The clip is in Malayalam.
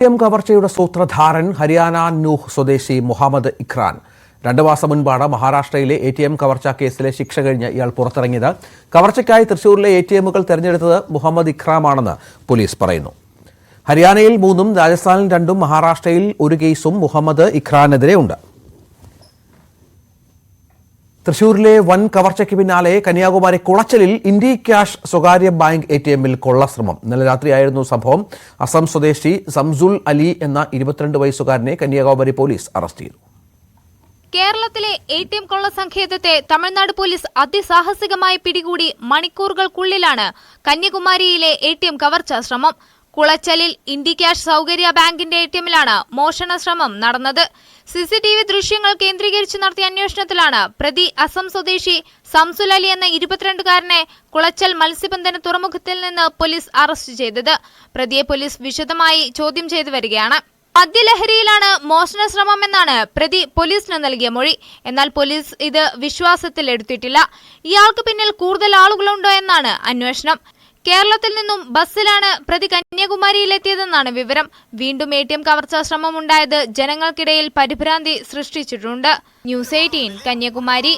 ATM കവർച്ചയുടെ സൂത്രധാരൻ ഹരിയാന നൂഹ് സ്വദേശി മുഹമ്മദ് ഇഖ്റാൻ 2 മാസം മുൻപാണ് മഹാരാഷ്ട്രയിലെ ATM കവർച്ചാ കേസിലെ ശിക്ഷ കഴിഞ്ഞ് ഇയാൾ പുറത്തിറങ്ങിയത്. കവർച്ചയ്ക്കായി തൃശൂരിലെ ATMകൾ തെരഞ്ഞെടുത്തത് മുഹമ്മദ് ഇഖ്റാമാണെന്ന് പോലീസ് പറയുന്നു. ഹരിയാനയിൽ 3ഉം രാജസ്ഥാനിൽ 2ഉം മഹാരാഷ്ട്രയിൽ 1 കേസും മുഹമ്മദ് ഇഖ്റാനെതിരെ ഉണ്ട്. തൃശൂരിലെ വൻ കവർച്ചയ്ക്ക് പിന്നാലെ കന്യാകുമാരി കുളച്ചലിൽ ഇന്ത്യ ക്യാഷ് സ്വകാര്യ ബാങ്ക് ATMൽ കൊള്ളശ്രമം. ഇന്നലെ രാത്രിയായിരുന്നു സംഭവം. അസം സ്വദേശി സംസുൽ അലി എന്ന 22 വയസ്സുകാരനെ കന്യാകുമാരി പോലീസ് അറസ്റ്റ് ചെയ്തു. കേരളത്തിലെ ATM കൊള്ള സങ്കേതത്തെ തമിഴ്നാട് പോലീസ് അതിസാഹസികമായി പിടികൂടി മണിക്കൂറുകൾക്കുള്ളിലാണ് കന്യാകുമാരിയിലെ ATM കവർച്ചാ ശ്രമം. കുളച്ചലിൽ ഇന്ത്യ ക്യാഷ് സൗകര്യ ബാങ്കിന്റെ ATMലാണ് മോഷണ ശ്രമം നടന്നത്. CCTV ദൃശ്യങ്ങൾ കേന്ദ്രീകരിച്ച് നടത്തിയ അന്വേഷണത്തിലാണ് പ്രതി അസം സ്വദേശി സംസുൽ അലി എന്ന 22കാരനെ കുളച്ചൽ മത്സ്യബന്ധന തുറമുഖത്തിൽ നിന്ന് പോലീസ് അറസ്റ്റ് ചെയ്തത്. പ്രതിയെ പോലീസ് വിശദമായി ചോദ്യം ചെയ്തു വരികയാണ്. മദ്യലഹരിയിലാണ് മോഷണ ശ്രമമെന്നാണ് പ്രതി പോലീസിന് നൽകിയ മൊഴി. എന്നാൽ പോലീസ് ഇത് വിശ്വാസത്തിൽ എടുത്തിട്ടില്ല. ഇയാൾക്ക് പിന്നിൽ കൂടുതൽ ആളുകളുണ്ടോ എന്നാണ് അന്വേഷണം. കേരളത്തിൽ നിന്നും ബസ്സിലാണ് പ്രതി കന്യാകുമാരിയിലെത്തിയതെന്നാണ് വിവരം. വീണ്ടും ATM കവർച്ചാ ശ്രമം ഉണ്ടായത് ജനങ്ങൾക്കിടയിൽ പരിഭ്രാന്തി സൃഷ്ടിച്ചിട്ടുണ്ട്. News 18 കന്യാകുമാരി.